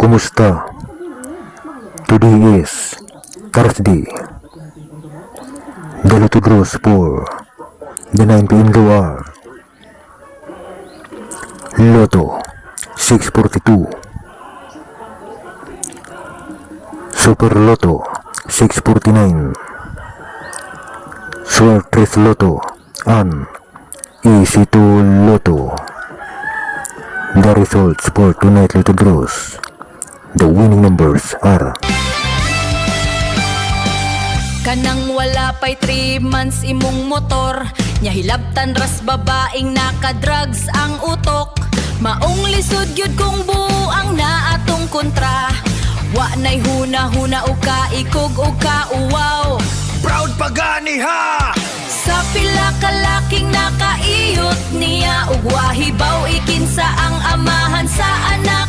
Kumusta? Today is Thursday. The Lotto draws for the 9 p.m. hour. Lotto 642, Super Lotto 649, Swertres Lotto, and Easy to Lotto. The results for tonight Lotto draws. The winning numbers are Kanang wala pa'y 3 months imong motor, nya hilabtan ras babaeng naka-drugs ang utok. Maong lisod gyud kung buang na atong kontra. Wa nay huna-huna uka ikog uka uwaw. Proud pagani ha! Sa pila ka laking nakaiyot niya ug wahibaw ikinsa ang amahan sa anak